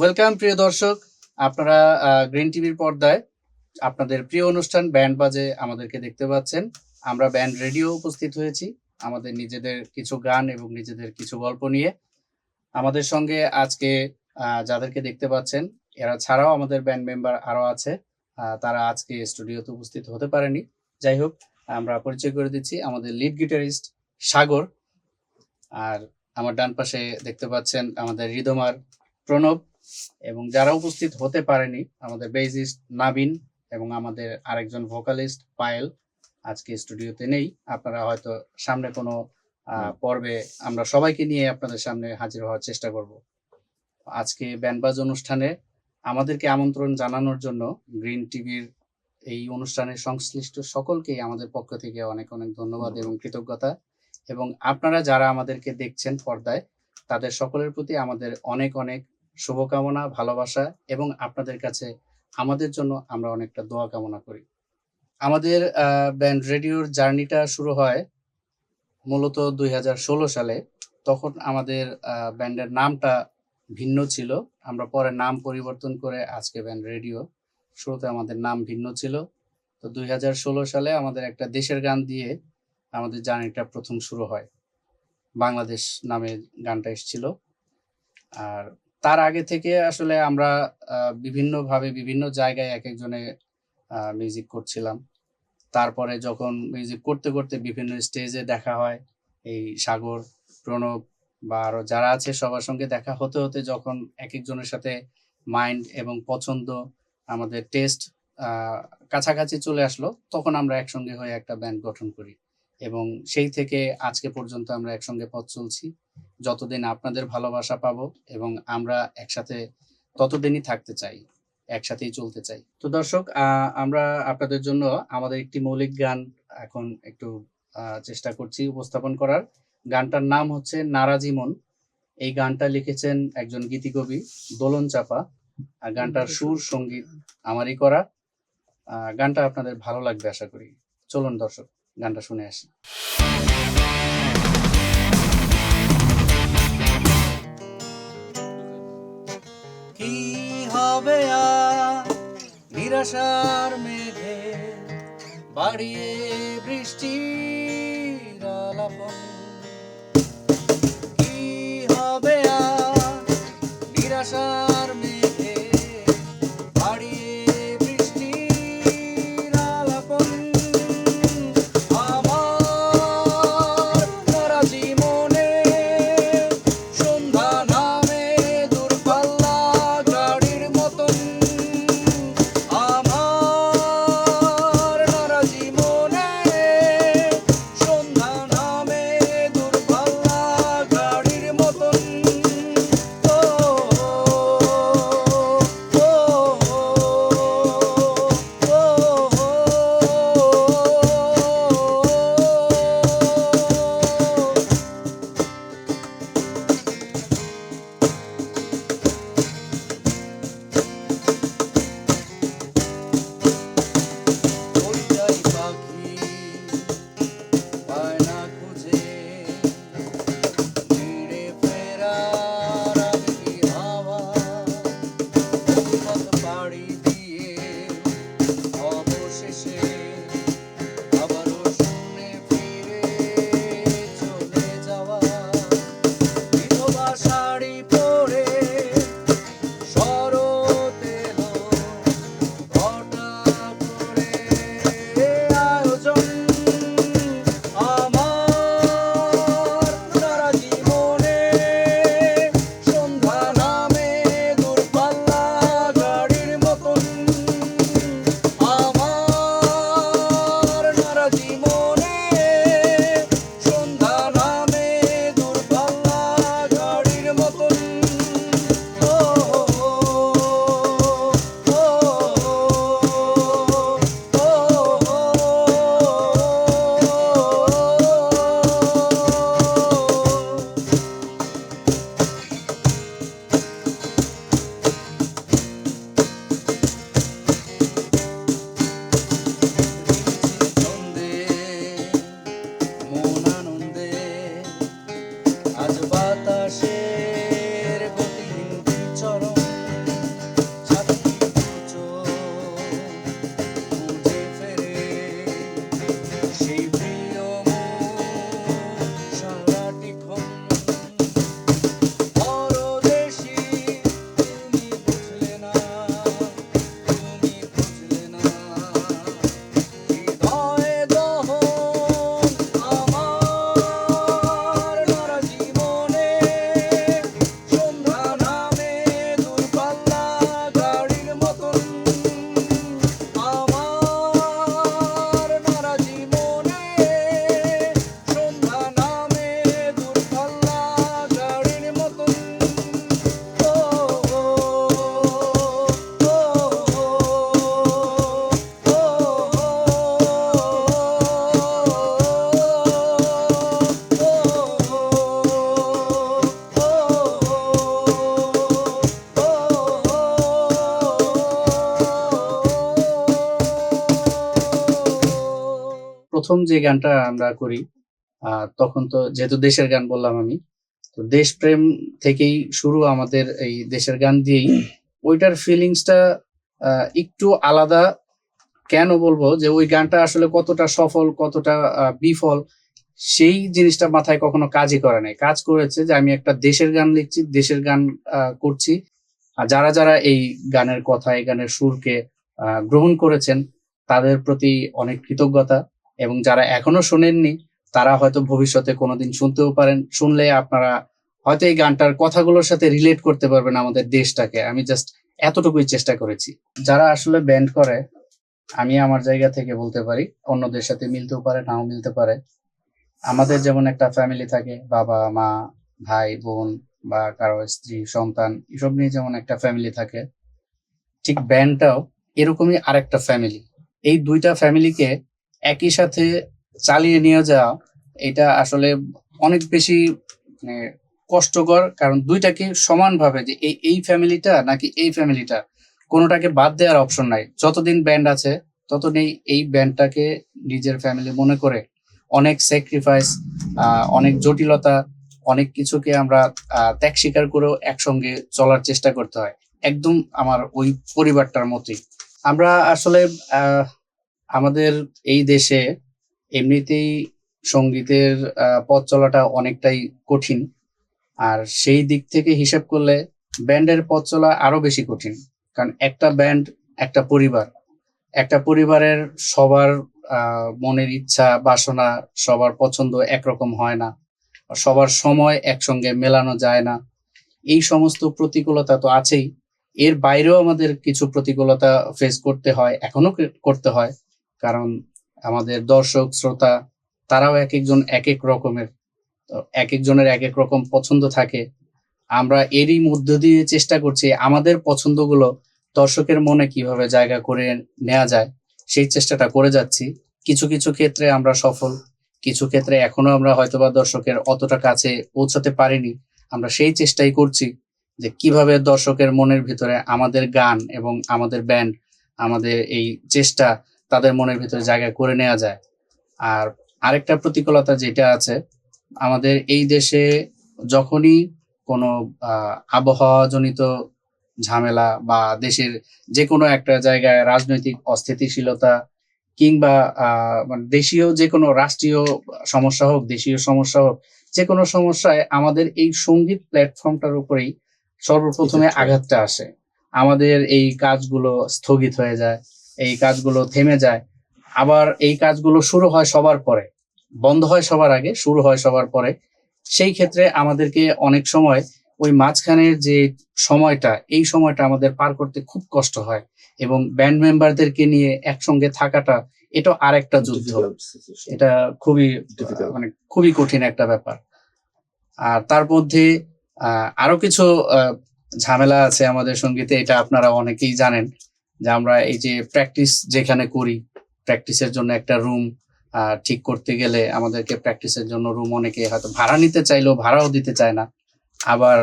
Welcome প্রিয় দর্শক, আপনারা গ্রিন টিভির পর্দায় আপনাদের প্রিয় অনুষ্ঠান ব্যান্ড বাজে আমাদেরকে দেখতে পাচ্ছেন। আমরা ব্যান্ড রেডিও উপস্থিত হয়েছি আমাদের নিজেদের কিছু গান এবং নিজেদের কিছু গল্প নিয়ে। আমাদের সঙ্গে আজকে যাদেরকে দেখতে পাচ্ছেন এরা ছাড়াও আমাদের ব্যান্ড মেম্বার আরো আছে। তারা আজকে স্টুডিওতে উপস্থিত হতে পারেনি। যাই হোক, আমরা পরিচয় করে দিচ্ছি আমাদের লিড গিটারিস্ট সাগর, আর আমার ডান পাশে দেখতে পাচ্ছেন আমাদের হৃদমার প্রণব, এবং যারা উপস্থিত হতে পারেনি আমাদের বেসিস্ট নাবিন এবং আমাদের আরেকজন ভোকালিস্ট পায়েল আজকে স্টুডিওতে নেই। আপনারা হয়তো সামনে কোনো পর্বে আমরা সবাইকে নিয়ে আপনাদের সামনে হাজির হওয়ার চেষ্টা করব। আজকে ব্যান্ডবাজ অনুষ্ঠানে আমাদেরকে আমন্ত্রণ জানানোর জন্য গ্রিন টিভির এই অনুষ্ঠানের সংশ্লিষ্ট সকলকেই আমাদের পক্ষ থেকে অনেক অনেক ধন্যবাদ এবং কৃতজ্ঞতা। এবং আপনারা যারা আমাদেরকে দেখছেন পর্দায়, তাদের সকলের প্রতি আমাদের অনেক অনেক শুভকামনা, ভালোবাসা, এবং আপনাদের কাছে আমাদের জন্য আমরা অনেকটা দোয়া কামনা করি। আমাদের ব্যান্ড রেডিওর জার্নিটা শুরু হয় মূলত 2016 সালে। তখন আমাদের ব্যান্ডের নামটা ভিন্ন ছিল। আমরা পরে নাম পরিবর্তন করে আজকে ব্যান্ড রেডিও। শুরুতে আমাদের নাম ভিন্ন ছিল। তো 2016 সালে আমাদের একটা দেশের গান দিয়ে আমাদের জার্নিটা প্রথম শুরু হয়। বাংলাদেশ নামে গানটা এসেছিল। আর তার আগে থেকে আসলে আমরা বিভিন্নভাবে বিভিন্ন জায়গায় এক একজনে মিউজিক করছিলাম। তারপরে যখন মিউজিক করতে করতে বিভিন্ন স্টেজে দেখা হয়, এই সাগর, প্রণব বা আরো যারা আছে সবার সঙ্গে দেখা হতে হতে যখন এক একজনের সাথে মাইন্ড এবং পছন্দ, আমাদের টেস্ট কাছাকাছি চলে আসলো, তখন আমরা একসঙ্গে হয়ে একটা ব্যান্ড গঠন করি। এবং সেই থেকে আজকে পর্যন্ত আমরা একসঙ্গে পথ চলছি। যতদিন আপনাদের ভালোবাসা পাবো এবং আমরা একসাথে ততদিনই থাকতে চাই, একসাথেই চলতে চাই। তো দর্শক, আমরা আপনাদের জন্য আমাদের একটি মৌলিক গান এখন একটু চেষ্টা করছি উপস্থাপন করার। গানটার নাম হচ্ছে নারাজি মন। এই গানটা লিখেছেন একজন গীতিকবি দোলন চাপা। আর গানটার সুর সঙ্গীত আমারই করা। গানটা আপনাদের ভালো লাগবে আশা করি। চলুন দর্শক, গানটা শুনে আসি। কি হবে আর নিরাশার মেঘে বাড়িয়ে বৃষ্টির আলাপন, কি হবে আর নিরাশার মেঘে বাড়িয়ে বৃষ্টির আলাপন, আমার নারাজি মনে সন্ধ্যা নামে দূরপাল্লা গাড়ির মতন, আমার নারাজি মনে সন্ধ্যা নামে দূরপাল্লা গাড়ির মতন। ও প্রথম যে গানটা আমরা করি তখন তো যেহেতু দেশের গান বললাম আমি, তো দেশপ্রেম থেকেই শুরু আমাদের এই দেশের গান দিয়েই। ওইটার ফিলিংসটা একটু আলাদা। কেন বলবো যে ওই গানটা আসলে কতটা সফল কতটা বিফল সেই জিনিসটা মাথায় কখনো কাজই করে নাই। কাজ করেছে যে আমি একটা দেশের গান লিখছি, দেশের গান করছি। আর যারা যারা এই গানের কথা এই গানের সুরকে গ্রহণ করেছেন তাদের প্রতি অনেক কৃতজ্ঞতা, এবং যারা এখনো শোনেননি তারা হয়তো ভবিষ্যতে কোনোদিন শুনতেও পারেন। শুনলে আপনারা হয়তো এই গানটার কথাগুলোর সাথে রিলেট করতে পারবেন আমাদের দেশটাকে। আমি জাস্ট এতটুকুই চেষ্টা করেছি। যারা আসলে ব্যান্ড করে, আমি আমার জায়গা থেকে বলতে পারি, অন্যদের সাথে মিলতেও পারে নাও মিলতে পারে। আমাদের যেমন একটা ফ্যামিলি থাকে, বাবা মা ভাই বোন বা কারো স্ত্রী সন্তান, এসব নিয়ে যেমন একটা ফ্যামিলি থাকে, ঠিক ব্যান্ডটাও এরকমই আরেকটা ফ্যামিলি। এই দুইটা ফ্যামিলিকে একই সাথে চালিয়ে নিয়ে যাওয়া, এটা আসলে অনেক বেশি মানে কষ্টকর। কারণ দুইটাকে সমানভাবে যে এই ফ্যামিলিটা নাকি এই ফ্যামিলিটা, কোনোটাকে বাদ দেওয়ার অপশন নাই। যতদিন ব্যান্ড আছে ততদিন এই ব্যান্ডটাকে নিজের ফ্যামিলি মনে করে অনেক স্যাক্রিফাইস, অনেক জটিলতা, অনেক কিছুকে আমরা ত্যাগ স্বীকার করেও একসঙ্গে চলার চেষ্টা করতে হয়। একদম আমার ওই পরিবারটার মতোই। আমরা আসলে আমাদের এই দেশে এমনিতেই সঙ্গীতের পথ চলাটা অনেকটাই কঠিন। আর সেই দিক থেকে হিসাব করলে ব্যান্ডের পথ চলা আরো বেশি কঠিন। কারণ একটা ব্যান্ড একটা পরিবার, একটা পরিবারের সবার মনের ইচ্ছা বাসনা সবার পছন্দ একরকম হয় না, সবার সময় একসঙ্গে মেলানো যায় না। এই সমস্ত প্রতিকূলতা তো আছেই। এর বাইরেও আমাদের কিছু প্রতিকূলতা ফেস করতে হয়, এখনো করতে হয়। কারণ আমাদের দর্শক শ্রোতা তারাও এক একজন এক এক রকমের, তো এক একজনের এক এক রকম পছন্দ থাকে। আমরা এরই মধ্য দিয়ে চেষ্টা করছি আমাদের পছন্দগুলো দর্শকের মনে কিভাবে জায়গা করে নেওয়া যায়, সেই চেষ্টাটা করে যাচ্ছি। কিছু কিছু ক্ষেত্রে আমরা সফল, কিছু ক্ষেত্রে এখনো আমরা হয়তোবা দর্শকের অতটা কাছে পৌঁছাতে পারিনি। আমরা সেই চেষ্টাই করছি যে কিভাবে দর্শকের মনের ভিতরে আমাদের গান এবং আমাদের ব্যান্ড, আমাদের এই চেষ্টা তাদের মনের ভিতরে জায়গা করে নেওয়া যায়। আর আরেকটা প্রতিকূলতা যেটা আছে, আমাদের এই দেশে যখনই কোনো আবহাওয়াজনিত ঝামেলা বা দেশের যে কোনো একটা জায়গায় রাজনৈতিক অস্থিতিশীলতা কিংবা মানে দেশীয় যে কোনো রাষ্ট্রীয় সমস্যা হোক, দেশীয় সমস্যা হোক, যে কোনো সমস্যায় আমাদের এই সঙ্গীত প্ল্যাটফর্মটার উপরেই সর্বপ্রথমে আঘাতটা আসে। আমাদের এই কাজগুলো স্থগিত হয়ে যায়, এই কাজগুলো থেমে যায়। আবার এই কাজগুলো শুরু হয় সবার পরে, বন্ধ হয় সবার আগে, শুরু হয় সবার পরে। সেই ক্ষেত্রে আমাদেরকে অনেক সময় ওই মাঝখানের যে সময়টা, এই সময়টা আমাদের পার করতে খুব কষ্ট হয়। এবং ব্যান্ড মেম্বারদেরকে নিয়ে একসঙ্গে থাকাটা, এটা আরেকটা যুদ্ধ। এটা খুবই মানে খুবই কঠিন একটা ব্যাপার। আর তার মধ্যে আরো কিছু ঝামেলা আছে আমাদের সঙ্গীতে, এটা আপনারা অনেকেই জানেন। যে আমরা এই যে প্র্যাকটিস যেখানে করি, প্র্যাকটিসের জন্য একটা রুম ঠিক করতে গেলে আমাদেরকে প্র্যাকটিসের জন্য রুম অনেকে হয়তো ভাড়া নিতে চাইলেও ভাড়াও দিতে চায় না। আবার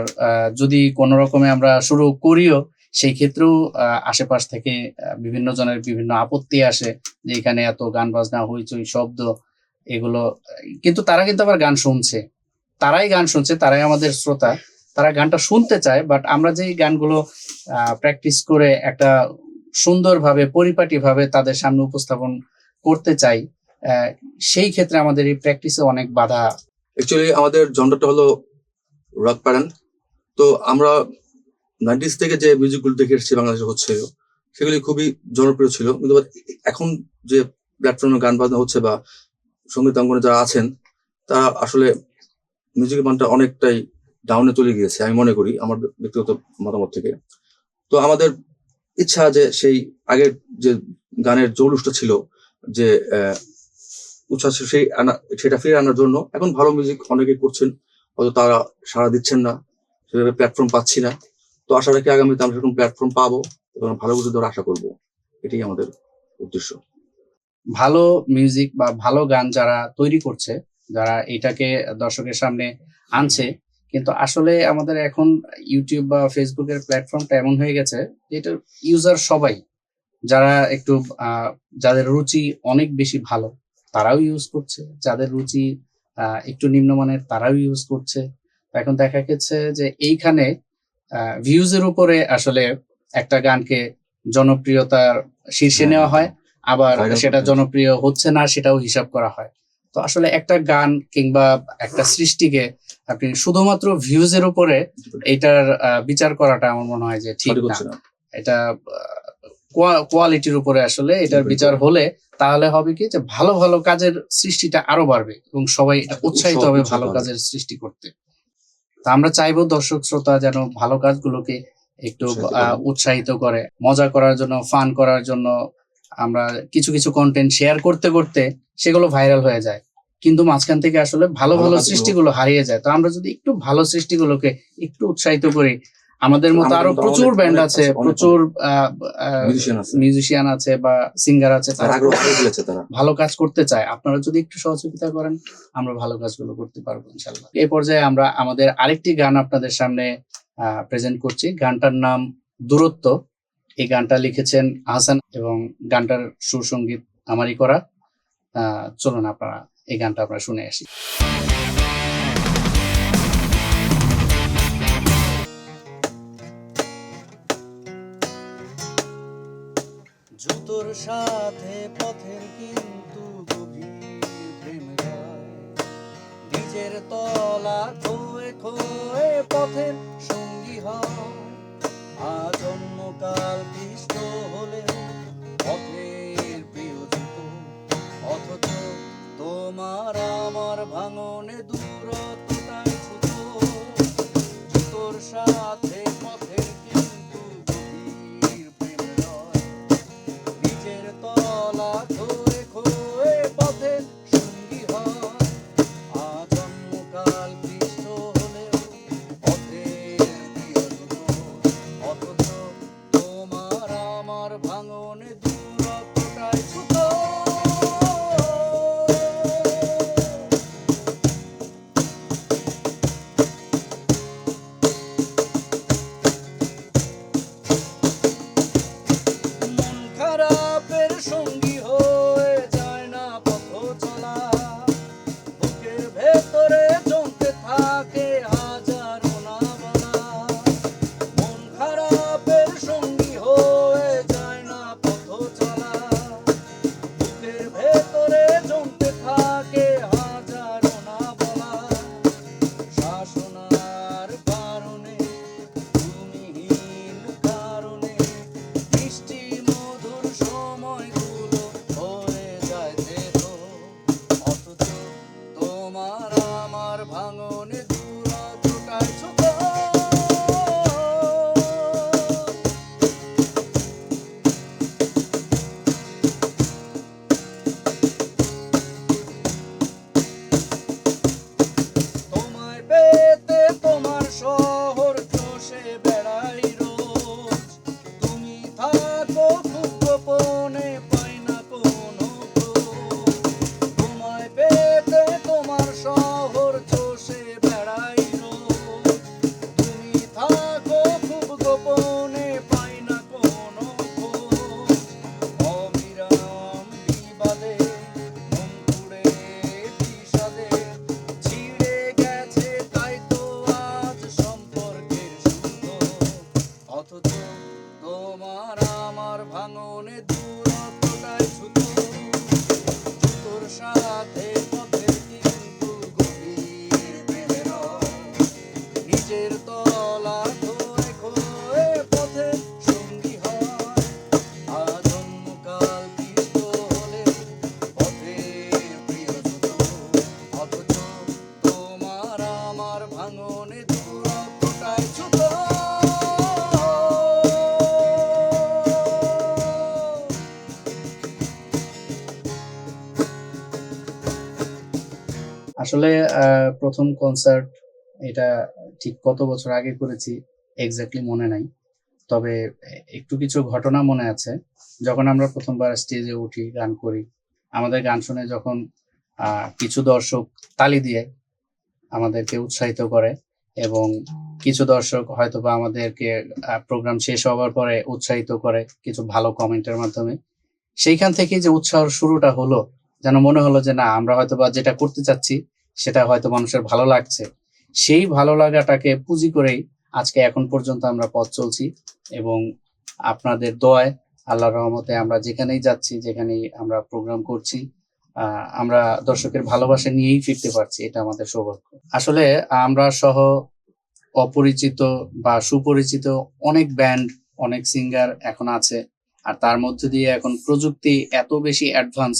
যদি কোনো রকমে আমরা শুরু করিও, সেই ক্ষেত্রেও আশেপাশ থেকে বিভিন্ন জনের বিভিন্ন আপত্তি আসে যে এখানে এত গান বাজনা হইচই শব্দ এগুলো। কিন্তু তারা কিন্তু আবার গান শুনছে, তারাই গান শুনছে, তারাই আমাদের শ্রোতা, তারা গানটা শুনতে চায়। বাট আমরা যে গানগুলো প্র্যাকটিস করে একটা সুন্দরভাবে পরিপাটিভাবে তাদের সামনে উপস্থাপন করতে চাই, সেই ক্ষেত্রে আমাদের এই প্র্যাকটিসে অনেক বাধা। অ্যাকচুয়ালি আমাদের জনরাটা হলো রক প্যাটার্ন। তো আমরা 90s থেকে যে মিউজিকগুলো দেখে এসেছি বাংলাদেশে হচ্ছে, সেগুলি খুবই জনপ্রিয় ছিল। কিন্তু এখন যে প্ল্যাটফর্মে গান বাজনা হচ্ছে বা সঙ্গীতাঙ্গনে যারা আছেন, তারা আসলে মিউজিকের মানটা অনেকটাই ডাউনে চলে গিয়েছে আমি মনে করি, আমার ব্যক্তিগত মতামত থেকে। তো আমাদের ইচ্ছা যে সেই আগের যে গানের জৌলুসটা ছিল, যে উচ্ছ্বাস, সেটা ফিরে আনার জন্য এখন ভালো মিউজিক অনেকে করছেন, হয়তো তারা সাড়া দিচ্ছেন না, সেভাবে প্ল্যাটফর্ম পাচ্ছি না। তো আশা রাখি আগামীতে আমরা সেরকম প্ল্যাটফর্ম পাবো এবং ভালো কিছু দেওয়ার আশা করবো, এটাই আমাদের উদ্দেশ্য। ভালো মিউজিক বা ভালো গান যারা তৈরি করছে, যারা এটাকে দর্শকের সামনে আনছে, কিন্তু আসলে আমাদের এখন ইউটিউব বা ফেসবুকের প্ল্যাটফর্মটা এমন হয়ে গেছে যে এটার ইউজার সবাই, যারা একটু যাদের রুচি অনেক বেশি ভালো, তারাও ইউজ করছে, যাদের রুচি একটু নিম্নমানের তারাও ইউজ করছে। তো এখন দেখা গেছে যে এইখানে ভিউজ এর উপরে আসলে একটা গানকে জনপ্রিয়তার শীর্ষে নেওয়া হয়, আবার Viral সেটা করতে জনপ্রিয় হচ্ছে না সেটাও হিসাব করা হয়। তো আসলে একটা গান কিংবা একটা সৃষ্টিকে আপনি শুধুমাত্র ভিউজ এর উপরে এইটার বিচার করাটা আমার মনে হয় যে ঠিক সঠিক না। হচ্ছে না। এটা কোয়ালিটির উপরে আসলে এটার Depend বিচার করে। হলে তাহলে হবে কি যে ভালো ভালো কাজের সৃষ্টিটা আরো বাড়বে এবং সবাই উৎসাহিত হবে উৎসাহিত ভালো হবে। কাজের সৃষ্টি করতে। তো আমরা চাইবো দর্শক শ্রোতা যেন ভালো কাজগুলোকে একটু উৎসাহিত করে। উৎসাহিত করে, মজা করার জন্য, ফান করার জন্য আমরা কিছু কিছু কন্টেন্ট শেয়ার করতে করতে সেগুলো ভাইরাল হয়ে যায়, কিন্তু মাঝখান থেকে আসলে ভালো ভালো ভালো কাজগুলো- সৃষ্টিগুলো হারিয়ে যায়। তো আমরা যদি একটু ভালো সৃষ্টিগুলোকে একটু উৎসাহিত করি, আমাদের মতো আমাদের আরো মতো প্রচুর অনেক- ব্যান্ড অনেক আছে, আছে, অনেক প্রচুর Musician আছে। মিউজিশিয়ান আছে বা সিঙ্গার আছে, তারা তারা আগ্রহ হারিয়ে ফেলেছে তারা। ভালো কাজ করতে চায়। আপনারা যদি একটু সহযোগিতা করেন, আমরা ভালো কাজগুলো করতে পারবো ইনশাল্লাহ। এই পর্যায়ে আমরা আমাদের আরেকটি গান আপনাদের সামনে প্রেজেন্ট করছি। গানটার নাম দূরত্ব। এই গানটা লিখেছেন আহসান এবং গানটার সুর সঙ্গীত আমারই করা। চলুন আপনারা এই গানটা আমরা শুনে আসি। জুতোর সাথে পথের কিন্তু গভীর প্রেম রয়, নিজের তলা খোয়ে খোয়ে পথের সঙ্গী হয়। আজ অন্যকাল পিষ্ট হলেও পথের প্রিয় জুতো, অথচ তোমার আমার ভাঙনে দূরত্বটাই ছোট। জুতোর সাথে পথের কিন্তু গভীর প্রেম রয়, নিজের তলা খোয়ে খোয়ে পথের সঙ্গী হয়। আজ অন্যকাল পিষ্ট হলেও পথের প্রিয় দুটো, অথচ তোমার আমার ভাঙনে দূরত্বটাই ছোট। মন খারাপের সঙ্গী হয়ে যায় না পথ চলা, বুকের ভেতরে জমতে থাকে হাজারো না বলা। মন খারাপের সঙ্গী হয়ে যায় না পথ চলা, বুকের ভেতরে জমতে থাকে হাজারো না বলা। শাসনার কারণে ভূমিহীন কারণে মিষ্টি মধুর সময়গুলো হয়ে যায় তেতো, অথচ তোমার আমার ভাঙনে দূরত্বটাই ছোট। তোমায় পেতে তোমার শহর চষে বেড়াই রোজ, তুমি থাকো খুব গোপনে পাই না কোনো খোঁজ। তোমায় পেতে তোমার শহর চষে বেড়াই রোজ, তুমি থাকো খুব গোপনে পাই না কোনো খোঁজ। অবিরাম বিবাদে মন পুড়ে বিষাদে ছিঁড়ে গেছে তাই তো আজ সম্পর্কের সুতো, অথচ তোমার আমার ভাঙনে দূরত্বটাই ছোট। জুতোর সাথে পথের কিন্তু গভীর প্রেমের রয়, নিজের তলা খোয়ে খোয়ে পথে সঙ্গী হয়। আজ অন্যকাল পিষ্ট হলেও পথের প্রিয় জুতো, অথচ তোমার আমার ভাঙনে দূরত্বটাই ছোট। আসলে প্রথম কনসার্ট এটা ঠিক কত বছর আগে করেছি এক্স্যাক্টলি মনে নাই, তবে একটু কিছু ঘটনা মনে আছে। যখন আমরা প্রথমবার স্টেজে উঠি, গান করি, আমাদের গান শুনে যখন কিছু দর্শক তালি দিয়ে আমাদেরকে উৎসাহিত করে এবং কিছু দর্শক হয়তোবা আমাদেরকে প্রোগ্রাম শেষ হওয়ার পরে উৎসাহিত করে কিছু ভালো কমেন্টের মাধ্যমে, সেইখান থেকে যে উৎসাহ শুরুটা হলো, যেন মনে হলো যে না, আমরা হয়তো বা যেটা করতে চাচ্ছি সেটা হয়তো মানুষের ভালো লাগছে। সেই ভালো লাগাটাকে পুঁজি করেই আজকে এখন পর্যন্ত আমরা পথ চলছি, এবং আপনাদের দোয়ায়, আল্লাহর রহমতে আমরা যেখানেই যাচ্ছি, যেখানেই আমরা প্রোগ্রাম করছি, আমরা দর্শকের ভালোবাসা নিয়েই ফিরতে পারছি। এটা আমাদের সৌভাগ্য। আসলে আমরা সহ অপরিচিত বা সুপরিচিত অনেক ব্যান্ড, অনেক সিঙ্গার এখন আছে। আর তার মধ্য দিয়ে এখন প্রযুক্তি এত বেশি অ্যাডভান্স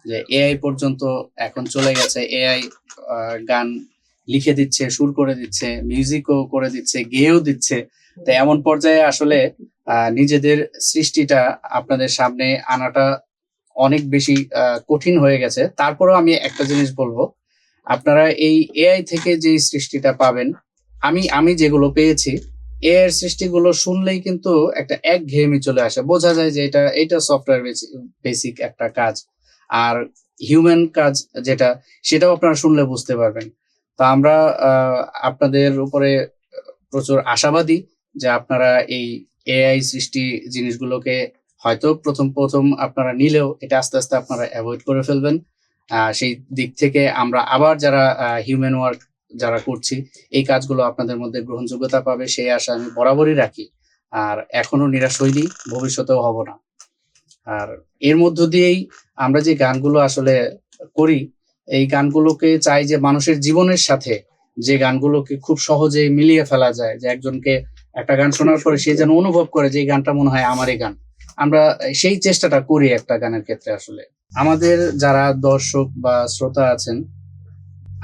যে এআই পর্যন্ত এখন চলে গেছে। এআই গান লিখে দিচ্ছে, সুর করে দিচ্ছে, মিউজিকও করে দিচ্ছে, গেয়েও দিচ্ছে। তো এমন পর্যায়ে আসলে নিজেদের সৃষ্টিটা আপনাদের সামনে আনাটা অনেক বেশি কঠিন হয়ে গেছে। তারপরেও আমি একটা জিনিস বলবো, আপনারা এই এআই থেকে যে সৃষ্টিটা পাবেন, আমি যেগুলো পেয়েছি, এআই এর সৃষ্টিগুলো শুনলেই কিন্তু একটা একঘেয়েমি চলে আসে। বোঝা যায় যে এটা সফটওয়্যার বেসিক একটা কাজ। আর হিউম্যান কাজ যেটা, সেটাও আপনারা শুনলে বুঝতে পারবেন। তো আমরা আপনাদের উপরে প্রচুর আশাবাদী যে আপনারা এই এআই সৃষ্টি জিনিসগুলোকে হয়তো প্রথম আপনারা নিলেও এটা আস্তে আস্তে আপনারা অ্যাভয়েড করে ফেলবেন। সেই দিক থেকে আমরা আবার যারা হিউম্যান ওয়ার্ক যারা করছি, এই কাজগুলো আপনাদের মধ্যে গ্রহণযোগ্যতা পাবে সেই আশা আমি বরাবরই রাখি। আর এখনো নিরাশ হইনি, ভবিষ্যতেও হব না। আর এর মধ্য দিয়েই আমরা যে গানগুলো আসলে করি, এই গানগুলোকে চাই যে মানুষের জীবনের সাথে যে গানগুলোকে খুব সহজেই মিলিয়ে ফেলা যায়, যে একজনকে একটা গান শোনার পরে সে যেন অনুভব করে যে এই গানটা মনে হয় আমারই গান। আমরা সেই চেষ্টাটা করি একটা গানের ক্ষেত্রে। আসলে আমাদের যারা দর্শক বা শ্রোতা আছেন,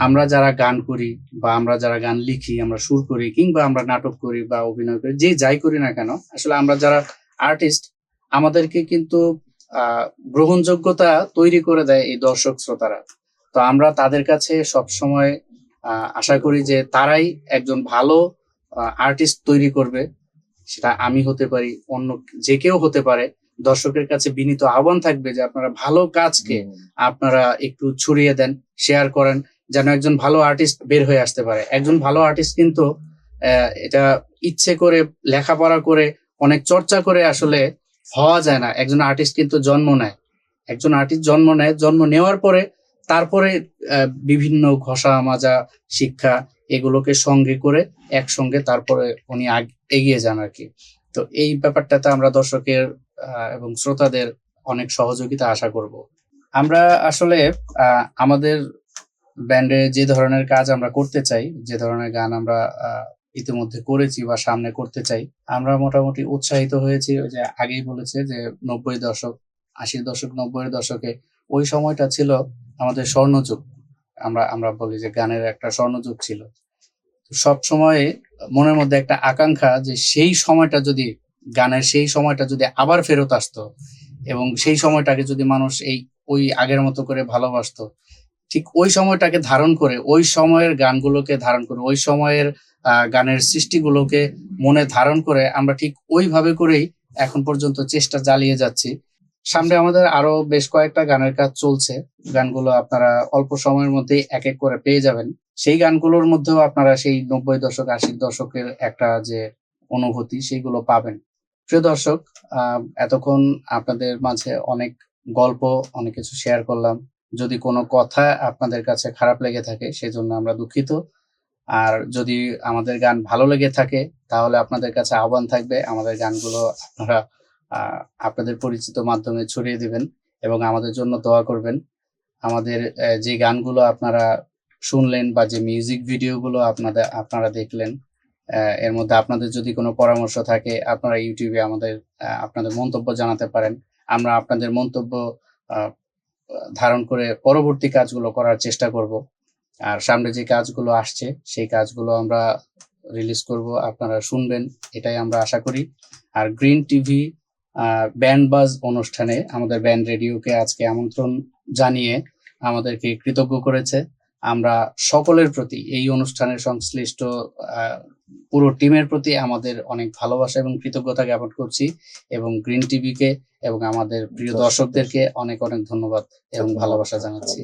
আমরা যারা গান করি বা আমরা যারা গান লিখি, আমরা সুর করি কিংবা আমরা নাটক করি বা অভিনয় করি, যে যাই করি না কেন, আসলে আমরা যারা আর্টিস্ট, আমাদেরকে কিন্তু গ্রহণযোগ্যতা তৈরি করে দেয় এই দর্শক শ্রোতারা। তো আমরা তাদের কাছে সবসময় আশা করি যে তারাই একজন ভালো আর্টিস্ট তৈরি করবে। সেটা আমি হতে পারি, অন্য যে কেউ হতে পারে। দর্শকের কাছে বিনীত আহ্বান থাকবে যে আপনারা ভালো কাজকে আপনারা একটু ছড়িয়ে দেন, শেয়ার করেন, যেন একজন ভালো আর্টিস্ট বের হয়ে আসতে পারে। একজন ভালো আর্টিস্ট কিন্তু এটা ইচ্ছে করে, লেখাপড়া করে, অনেক চর্চা করে আসলে হওয়া যায় না। একজন আর্টিস্ট কিন্তু জন্ম নেয়। একজন আর্টিস্ট জন্ম নেয়, জন্ম নেওয়ার পরে তারপরে বিভিন্ন ঘষা মাজা শিক্ষা এগুলোকে সঙ্গে করে একসঙ্গে তারপরে উনি এগিয়ে যান আর কি। তো এই ব্যাপারটাতে আমরা দর্শকের এবং শ্রোতাদের অনেক সহযোগিতা আশা করব। আমরা আসলে আমাদের ব্যান্ডে যে ধরনের কাজ আমরা করতে চাই, যে ধরনের গান আমরা ইতিমধ্যে করেছি বা সামনে করতে চাই, আমরা মোটামুটি উৎসাহিত হয়েছি। ওই যে আগেই বলেছে যে 90 দশক, 80 দশক, 90 এর দশকে ওই সময়টা ছিল আমাদের স্বর্ণযুগ। আমরা বলি যে গানের একটা স্বর্ণযুগ ছিল। সব সময় মনের মধ্যে একটা আকাঙ্ক্ষা যে সেই সময়টা যদি, গানের সেই সময়টা যদি আবার ফেরত আসতো, এবং সেই সময়টাকে যদি মানুষ ওই আগের মতো করে ভালোবাসতো, ঠিক ওই সময়টাকে ধারণ করে, ওই সময়ের গানগুলোকে ধারণ করে, ওই সময়ের গানের সৃষ্টিগুলোকে মনে ধারণ করে আমরা ঠিক ওইভাবে করেই এখন পর্যন্ত চেষ্টা চালিয়ে যাচ্ছি। সামনে আমাদের আরো বেশ কয়েকটা গানের কাজ চলছে। গানগুলো আপনারা অল্প সময়ের মধ্যেই এক এক করে পেয়ে যাবেন। সেই গানগুলোর মধ্যেও আপনারা সেই 90 দশক, 80 দশকের একটা যে অনুভূতি, সেগুলো পাবেন। প্রিয় দর্শক, এতক্ষণ আপনাদের মাঝে অনেক গল্প, অনেক কিছু শেয়ার করলাম। যদি কোনো কথা আপনাদের কাছে খারাপ লেগে থাকে, সেজন্য আমরা দুঃখিত। আর যদি আমাদের গান ভালো লেগে থাকে, তাহলে আপনাদের কাছে আহ্বান থাকবে আমাদের গানগুলো আপনারা আপনাদের পরিচিত মাধ্যমে ছড়িয়ে দিবেন এবং আমাদের জন্য দোয়া করবেন। আমাদের যে গানগুলো আপনারা শুনলেন বা যে মিউজিক ভিডিওগুলো আপনারা দেখলেন, এর মধ্যে আপনাদের যদি কোনো পরামর্শ থাকে, আপনারা ইউটিউবে আপনাদের মন্তব্য জানাতে পারেন। আমরা আপনাদের মন্তব্য ধারণ করে পরবর্তী কাজগুলো করার চেষ্টা করব। আর সামনে যে কাজগুলো আসছে, সেই কাজগুলো আমরা রিলিজ করব, আপনারা শুনবেন, এটাই আমরা আশা করি। আর গ্রিন টিভি ব্যান্ড বাজ অনুষ্ঠানে আমাদের ব্যান্ড রেডিওকে আজকে আমন্ত্রণ জানিয়ে আমাদেরকে কৃতজ্ঞ করেছে। আমরা সকলের প্রতি, এই অনুষ্ঠানের সংশ্লিষ্ট পুরো টিমের প্রতি আমাদের অনেক ভালোবাসা এবং কৃতজ্ঞতা জ্ঞাপন করছি, এবং গ্রিন টিভিকে এবং আমাদের প্রিয় দর্শকদেরকে অনেক অনেক ধন্যবাদ এবং ভালোবাসা জানাচ্ছি।